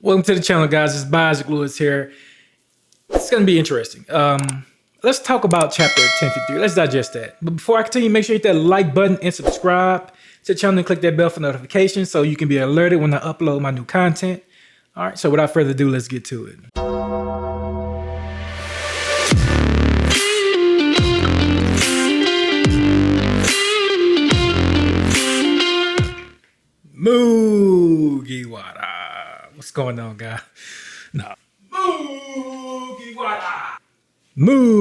Welcome to the channel, guys. It's 𝙲𝚘𝚙𝚢𝚛 here. It's going to be interesting. Let's talk about chapter 1053. Let's digest that. But before I continue, make sure you hit that like button and subscribe to the channel and click that bell for notifications so you can be alerted when I upload my new content. All right, so without further ado, let's get to it. Mugiwara. What's going on, guys? No. Mugiwara. Mugiwara.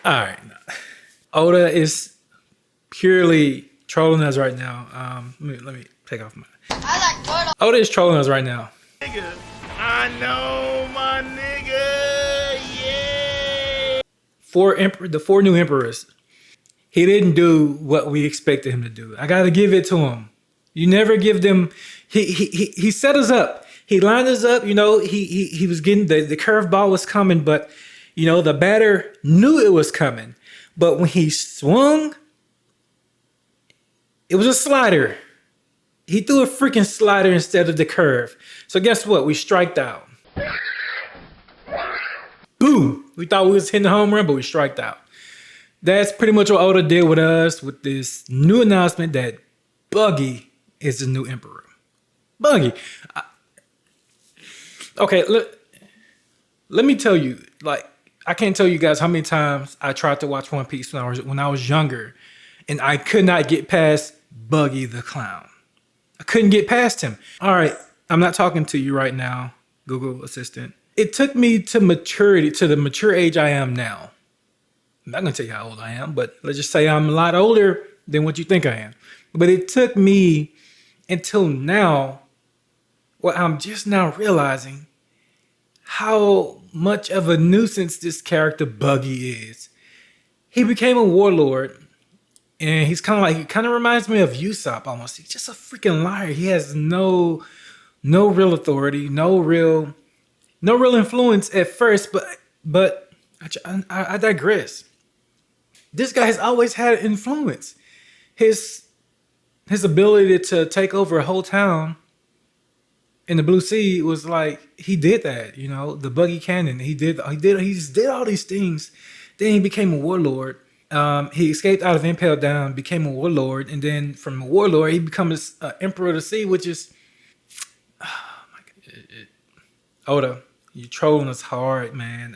All right. Oda is purely trolling us right now. Let me take off my. Oda is trolling us right now. Nigga, I know my nigga. Yeah. The four new emperors. He didn't do what we expected him to do. I gotta give it to him. You never give them. He set us up. He lined us up. You know, he was getting the curveball was coming, but you know the batter knew it was coming. But when he swung, it was a slider. He threw a freaking slider instead of the curve. So guess what? We striked out. Boom! We thought we was hitting the home run, but we striked out. That's pretty much what Oda did with us with this new announcement that Buggy is the new emperor. Buggy. Okay, let me tell you, like, I can't tell you guys how many times I tried to watch One Piece when I was younger, and I could not get past Buggy the Clown. I couldn't get past him. All right, I'm not talking to you right now, Google Assistant. It took me to maturity, to the mature age I am now. I'm not gonna tell you how old I am, but let's just say I'm a lot older than what you think I am. But it took me until now, well, I'm just now realizing how much of a nuisance this character Buggy is. He became a warlord, and he kind of reminds me of Usopp almost. He's just a freaking liar. He has no real authority, no real influence at first. But I digress. This guy has always had influence. His ability to take over a whole town in the Blue Sea was like, he did that, you know, the Buggy Cannon. He did all these things. Then he became a warlord. He escaped out of Impel Down, became a warlord, and then from a warlord, he becomes Emperor of the Sea, which is, oh my God. Oda, you trolling us hard, man.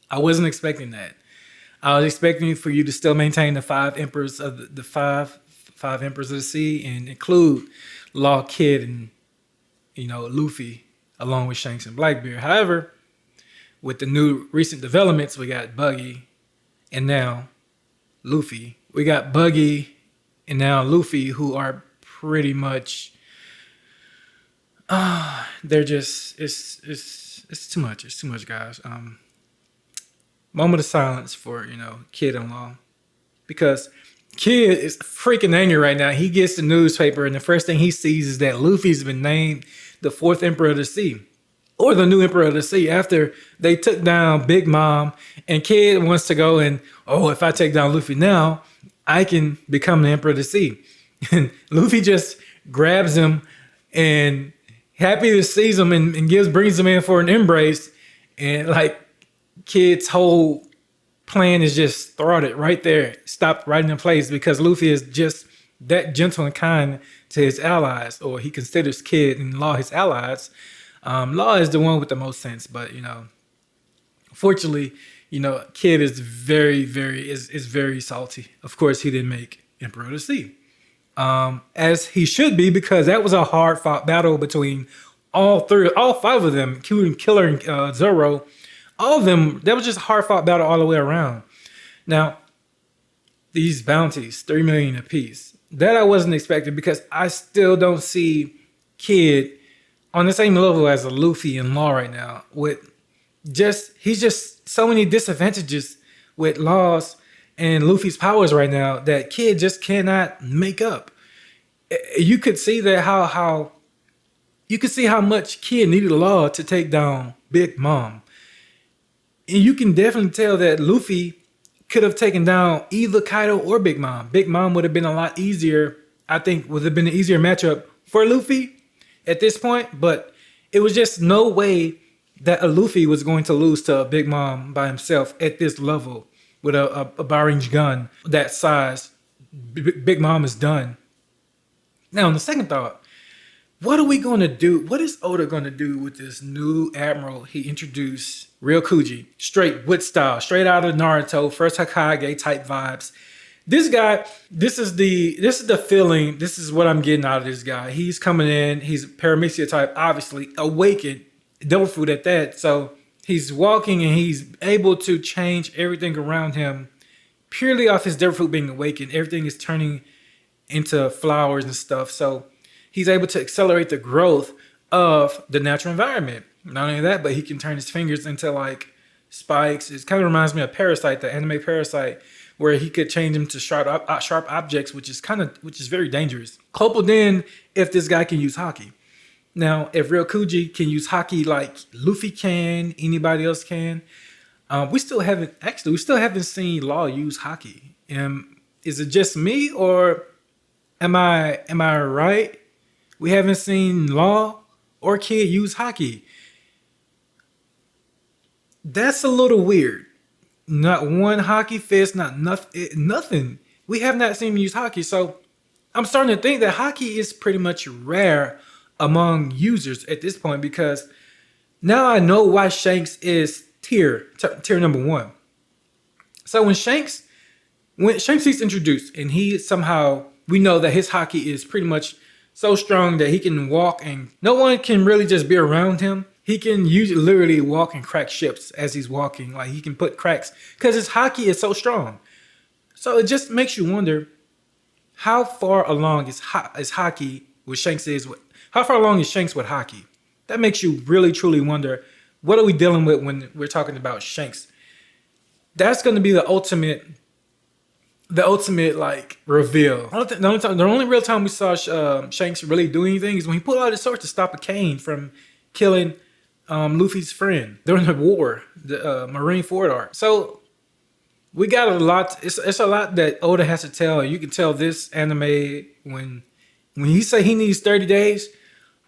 I wasn't expecting that. I was expecting for you to still maintain the five emperors of the five emperors of the sea and include Law, Kid, and you know Luffy, along with Shanks and Blackbeard. However, with the new recent developments, we got Buggy and now Luffy. We got Buggy and now Luffy, who are pretty much they're just it's too much. It's too much, guys. Moment of silence for, you know, Kid and Law. Because Kid is freaking angry right now. He gets the newspaper and the first thing he sees is that Luffy's been named the fourth Emperor of the Sea. Or the new Emperor of the Sea after they took down Big Mom. And Kid wants to go and, oh, if I take down Luffy now, I can become the Emperor of the Sea. And Luffy just grabs him and happy to seize him and brings him in for an embrace. And like, Kid's whole plan is just thwarted right there, stopped right in place because Luffy is just that gentle and kind to his allies, or he considers Kid and Law his allies. Law is the one with the most sense, but you know, fortunately, you know, Kid is very salty. Of course, he didn't make Emperor of the Sea, as he should be, because that was a hard fought battle between all five of them, including Killer and Zoro. All of them, that was just a hard-fought battle all the way around. Now, these bounties, 3 million apiece, that I wasn't expecting because I still don't see Kid on the same level as a Luffy and Law right now. He's just so many disadvantages with Law's and Luffy's powers right now that Kid just cannot make up. You could see that how much Kid needed Law to take down Big Mom. And you can definitely tell that Luffy could have taken down either Kaido or Big Mom. Big Mom would have been a lot easier, I think, would have been an easier matchup for Luffy at this point, but it was just no way that a Luffy was going to lose to a Big Mom by himself at this level with a bar-range gun that size. Big Mom is done. Now, on the second thought, what are we going to do? What is Oda going to do with this new admiral he introduced, Ryokugyu? Straight Wit style, straight out of Naruto, first Hokage type vibes. This guy, this is the feeling, this is what I'm getting out of this guy. He's coming in, he's Paramecia type, obviously, awakened, devil fruit at that. So he's walking and he's able to change everything around him purely off his devil fruit being awakened. Everything is turning into flowers and stuff. So he's able to accelerate the growth of the natural environment. Not only that, but he can turn his fingers into like spikes. It kind of reminds me of Parasite, the anime Parasite, where he could change them to sharp objects, which is very dangerous. Coupled in if this guy can use haki. Now, if Ryokugy can use haki like Luffy can, anybody else can, we still haven't seen Law use haki. Is it just me, or am I right? We haven't seen Law or Kid use haki. That's a little weird. Not one haki fist, nothing. We have not seen him use haki. So I'm starting to think that haki is pretty much rare among users at this point, because now I know why Shanks is tier number 1. So when Shanks is introduced and we know that his haki is pretty much so strong that he can walk and no one can really just be around him. He can literally walk and crack ships as he's walking. Like, he can put cracks because his haki is so strong. So it just makes you wonder, how far along is haki with Shanks how far along is Shanks with haki? That makes you really truly wonder, what are we dealing with when we're talking about Shanks? That's going to be the ultimate like reveal. The only real time we saw Shanks really do anything is when he pulled out his sword to stop a cane from killing Luffy's friend during the war, the Marine Ford arc. So we got a lot. It's a lot that Oda has to tell. You can tell this anime when he say he needs 30 days.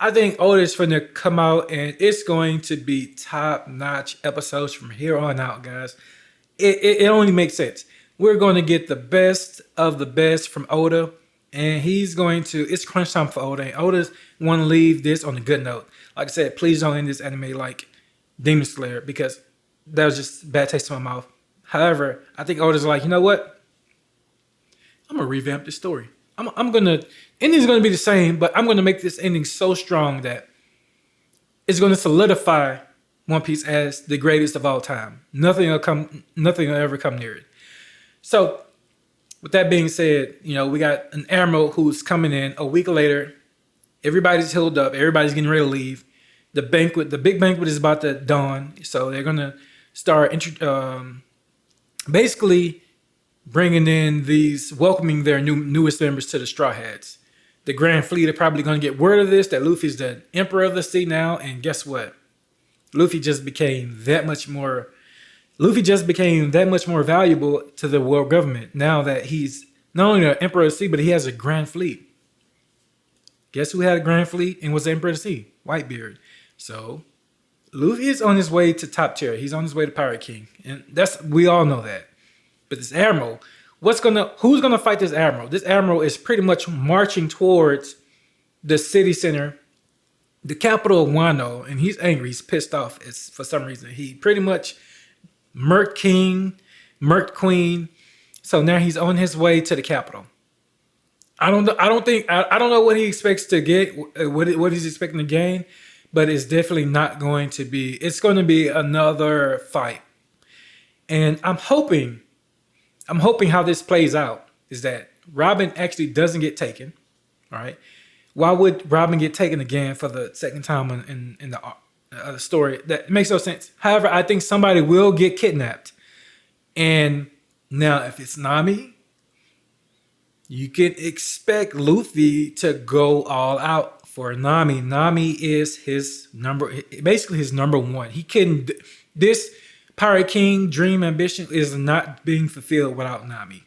I think Oda's finna come out and it's going to be top-notch episodes from here on out, guys. It only makes sense. We're going to get the best of the best from Oda, and it's crunch time for Oda. And Oda's want to leave this on a good note. Like I said, please don't end this anime like Demon Slayer, because that was just bad taste in my mouth. However, I think Oda's like, you know what? I'm going to revamp this story. Ending's going to be the same, but I'm going to make this ending so strong that it's going to solidify One Piece as the greatest of all time. Nothing will ever come near it. So, with that being said, we got an admiral who's coming in a week later. Everybody's healed up. Everybody's getting ready to leave. The big banquet is about to dawn. So they're gonna start basically bringing in welcoming their newest members to the Straw Hats. The Grand Fleet are probably gonna get word of this, that Luffy's the Emperor of the Sea now. And guess what? Luffy just became that much more valuable to the world government now that he's not only the Emperor of the Sea, but he has a Grand Fleet. Guess who had a Grand Fleet and was the Emperor of the Sea? Whitebeard. So Luffy is on his way to top tier. He's on his way to Pirate King. And we all know that. But this admiral, who's gonna fight this admiral? This admiral is pretty much marching towards the city center, the capital of Wano, and he's angry. He's pissed off for some reason. He pretty much murked King, murked Queen. So now he's on his way to the capital. I don't know what he expects to get, what he's expecting to gain, but it's definitely not going to be. It's going to be another fight, and I'm hoping how this plays out is that Robin actually doesn't get taken. All right, why would Robin get taken again for the second time in the story? That makes no sense. However, I think somebody will get kidnapped, and now if it's Nami, you can expect Luffy to go all out for Nami. Nami is his number one. This Pirate King dream ambition is not being fulfilled without Nami.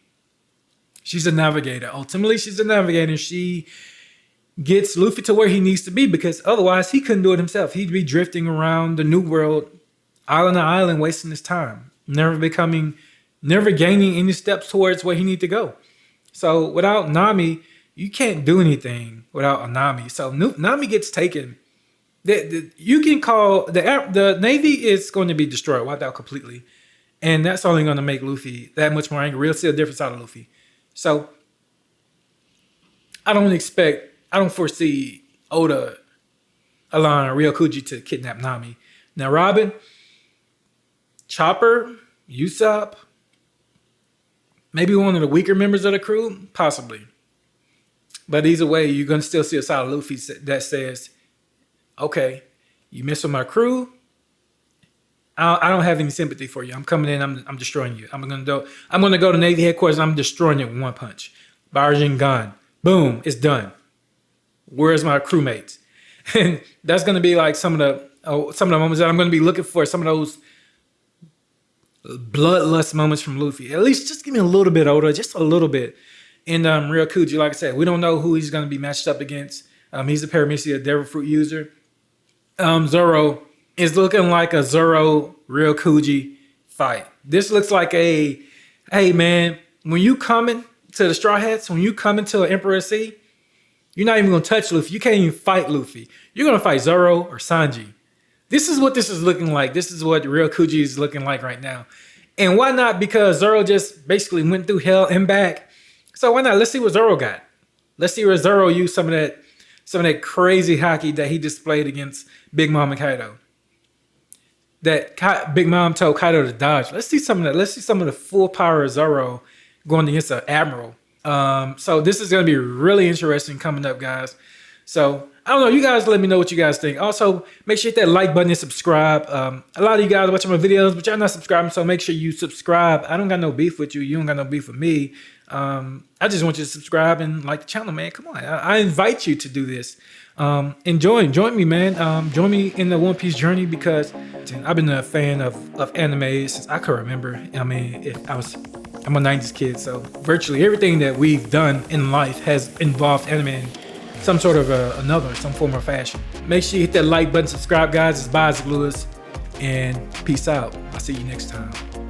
She's a navigator. Ultimately, she's a navigator. She gets Luffy to where he needs to be, because otherwise he couldn't do it himself. He'd be drifting around the new world, island to island, wasting his time, never gaining any steps towards where he needs to go. So without Nami, you can't do anything without a Nami. So Nami gets taken. You can call the Navy is going to be destroyed, wiped out completely, and that's only going to make Luffy that much more angry. We'll see a different side of Luffy. So I don't foresee Oda allowing Ryokugy to kidnap Nami. Now Robin, Chopper, Usopp, maybe one of the weaker members of the crew, possibly. But either way, you're going to still see a side of Luffy that says, okay, you mess with my crew, I don't have any sympathy for you. I'm coming in, I'm destroying you. I'm going to go to Navy headquarters, I'm destroying it with one punch. Barging gone. Boom, it's done. Where's my crewmates? And that's going to be like some of the moments that I'm going to be looking for, some of those bloodlust moments from Luffy. At least just give me a little bit, Oda, just a little bit. And Ryokugy, like I said, we don't know who he's going to be matched up against. He's a Paramecia Devil Fruit user. Zoro is looking like a Zoro Ryokugy fight. This looks like hey man, when you coming to the Straw Hats, when you coming to Emperor Sea, you're not even going to touch Luffy. You can't even fight Luffy. You're going to fight Zoro or Sanji. This is what this is looking like. This is what Ryokugy is looking like right now. And why not? Because Zoro just basically went through hell and back. So why not? Let's see what Zoro got. Let's see where Zoro used some of that crazy hockey that he displayed against Big Mom and Kaido. That Big Mom told Kaido to dodge. Let's see some of that. Let's see some of the full power of Zoro going against an admiral. So this is going to be really interesting coming up, guys. So I don't know. You guys let me know what you guys think. Also, make sure you hit that like button and subscribe. A lot of you guys are watching my videos, but y'all not subscribing, so make sure you subscribe. I don't got no beef with you. You don't got no beef with me. I just want you to subscribe and like the channel, man. Come on. I invite you to do this. And join me, man. Join me in the One Piece journey, because I've been a fan of anime since I can remember. I mean, I'm a 90s kid, so virtually everything that we've done in life has involved anime in some sort of some form or fashion. Make sure you hit that like button, subscribe, guys. It's 𝚲𝚘𝚙𝚎𝚛, and peace out. I'll see you next time.